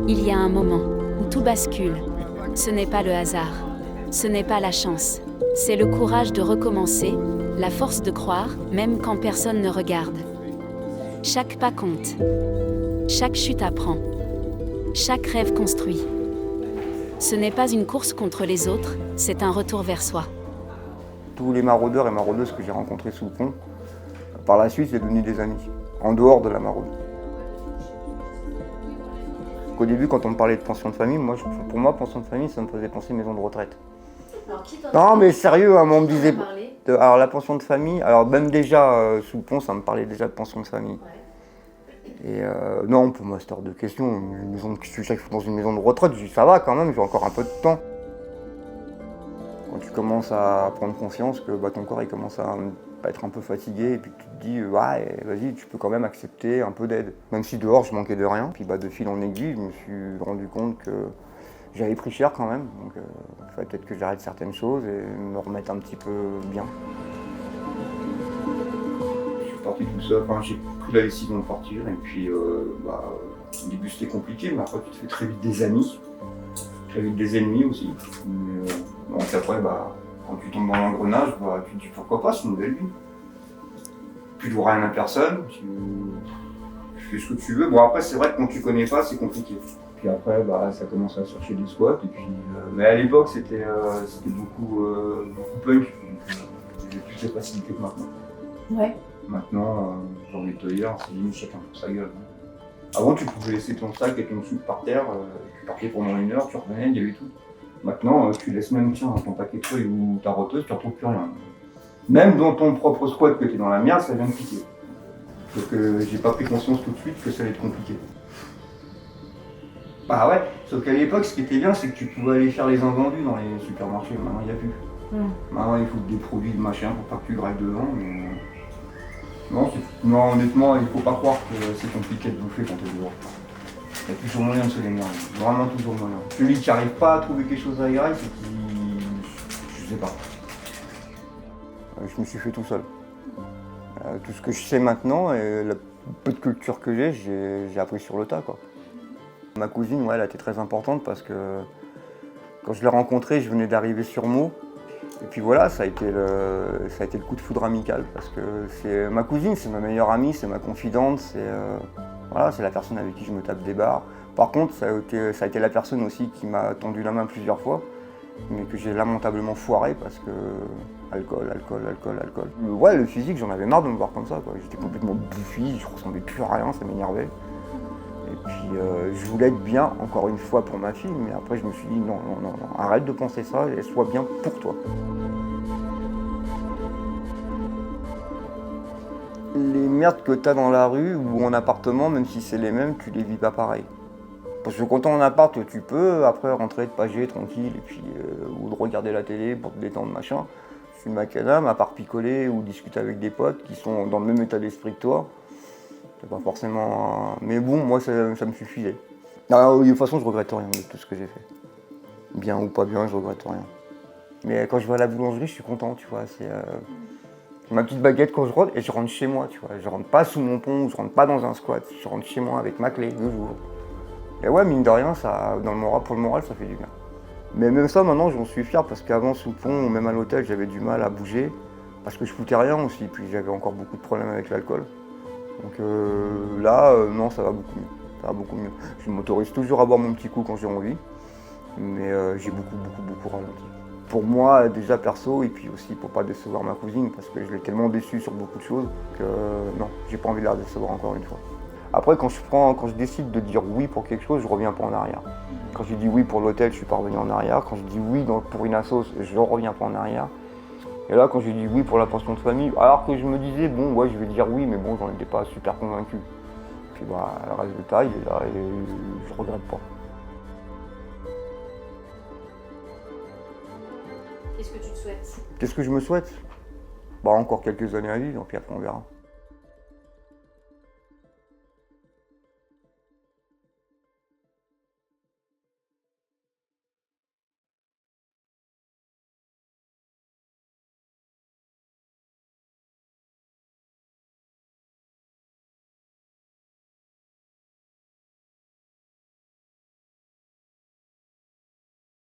Il y a un moment où tout bascule. Ce n'est pas le hasard. Ce n'est pas la chance. C'est le courage de recommencer, la force de croire, même quand personne ne regarde. Chaque pas compte. Chaque chute apprend. Chaque rêve construit. Ce n'est pas une course contre les autres, c'est un retour vers soi. Tous les maraudeurs et maraudeuses que j'ai rencontrés sous le pont, par la suite, c'est devenu des amis, en dehors de la maraude. Au début, quand on me parlait de pension de famille, pour moi, pension de famille, ça me faisait penser maison de retraite. Alors, qui Non, mais sérieux, on me disait. parlé Alors, la pension de famille, alors même déjà, sous le pont, ça me parlait déjà de pension de famille. Et non, pour moi, c'était hors de question. Une maison, si je suis dans une maison de retraite, je dis ça va quand même, j'ai encore un peu de temps. Quand tu commences à prendre conscience que ton corps il commence à être un peu fatigué et puis tu te dis ouais, vas-y, tu peux quand même accepter un peu d'aide. Même si dehors je manquais de rien, puis de fil en aiguille, je me suis rendu compte que j'avais pris cher quand même. Donc il fallait peut-être que j'arrête certaines choses et me remettre un petit peu bien. Je suis parti tout seul, j'ai pris la décision de partir et puis au début c'était compliqué, mais après tu te fais très vite des amis. Très vite des ennemis aussi. Donc après, quand tu tombes dans l'engrenage, tu te dis pourquoi pas, c'est une nouvelle vie. Tu dois rien à personne, tu fais ce que tu veux. Bon après c'est vrai que quand tu connais pas, c'est compliqué. Puis après ça commence à chercher des squats et puis mais à l'époque c'était beaucoup punk. J'ai plus de facilité que maintenant. Ouais. Maintenant, j'ai envie de te dire, c'est limite chacun pour sa gueule. Avant, tu pouvais laisser ton sac et ton soupe par terre, tu partais pendant 1 heure, tu revenais, il y avait tout. Maintenant, tu laisses même ton paquet de feuilles ou ta roteuse, tu ne retrouves plus rien. Même dans ton propre squat que tu es dans la merde, ça vient de piquer. Sauf que j'ai pas pris conscience tout de suite que ça allait être compliqué. Bah ouais, sauf qu'à l'époque, ce qui était bien, c'est que tu pouvais aller faire les invendus dans les supermarchés. Maintenant, il n'y a plus. Maintenant, il faut des produits de machin pour pas que tu grailles devant. Mais... Non, honnêtement, il faut pas croire que c'est compliqué de bouffer quand t'es dehors. Il y a toujours moyen de se démerder, vraiment toujours moyen. Celui qui n'arrive pas à trouver quelque chose à grailler, c'est qu'il... je sais pas. Je me suis fait tout seul. Tout ce que je sais maintenant et le peu de culture que j'ai appris sur le tas, quoi. Ma cousine, elle a été très importante parce que quand je l'ai rencontrée, je venais d'arriver sur Meaux. Et puis voilà, ça a été le coup de foudre amical parce que c'est ma cousine, c'est ma meilleure amie, c'est ma confidente, c'est la personne avec qui je me tape des barres. Par contre, ça a été la personne aussi qui m'a tendu la main plusieurs fois, mais que j'ai lamentablement foiré parce que alcool. Ouais, le physique, j'en avais marre de me voir comme ça, quoi. J'étais complètement bouffi, je ressemblais plus à rien, ça m'énervait. Et puis je voulais être bien, encore une fois, pour ma fille, mais après je me suis dit non, arrête de penser ça et sois bien pour toi. Les merdes que tu as dans la rue ou en appartement, même si c'est les mêmes, tu les vis pas pareil. Parce que quand t'es en appart, tu peux après rentrer, te pager tranquille, et puis, ou de regarder la télé pour te détendre, machin. Je suis macadam, à part picoler ou discuter avec des potes qui sont dans le même état d'esprit que toi. C'est pas forcément. Mais bon, moi ça me suffisait. De toute façon, je regrette rien de tout ce que j'ai fait. Bien ou pas bien, je regrette rien. Mais quand je vais à la boulangerie, je suis content, tu vois. C'est ma petite baguette quand je rentre et je rentre chez moi, tu vois. Je rentre pas sous mon pont, je rentre pas dans un squat, je rentre chez moi avec ma clé, le jour. Et ouais, mine de rien, ça, pour le moral, ça fait du bien. Mais même ça, maintenant, j'en suis fier parce qu'avant, sous le pont, même à l'hôtel, j'avais du mal à bouger parce que je foutais rien aussi, puis j'avais encore beaucoup de problèmes avec l'alcool. Donc là, non, ça va beaucoup mieux. Ça va beaucoup mieux. Je m'autorise toujours à boire mon petit coup quand j'ai envie, mais j'ai beaucoup ralenti. Pour moi, déjà perso, et puis aussi pour pas décevoir ma cousine, parce que je l'ai tellement déçue sur beaucoup de choses que non, j'ai pas envie de la décevoir encore une fois. Après, quand je décide de dire oui pour quelque chose, je reviens pas en arrière. Quand j'ai dit oui pour l'hôtel, je suis pas revenu en arrière. Quand je dis oui pour une assos, je reviens pas en arrière. Et là, quand j'ai dit oui pour la pension de famille, alors que je me disais, bon, ouais, je vais dire oui, mais bon, j'en étais pas super convaincu. Puis le résultat, il est là et je regrette pas. Qu'est-ce que tu te souhaites? Qu'est-ce que je me souhaite? Encore quelques années à vivre, puis après on verra.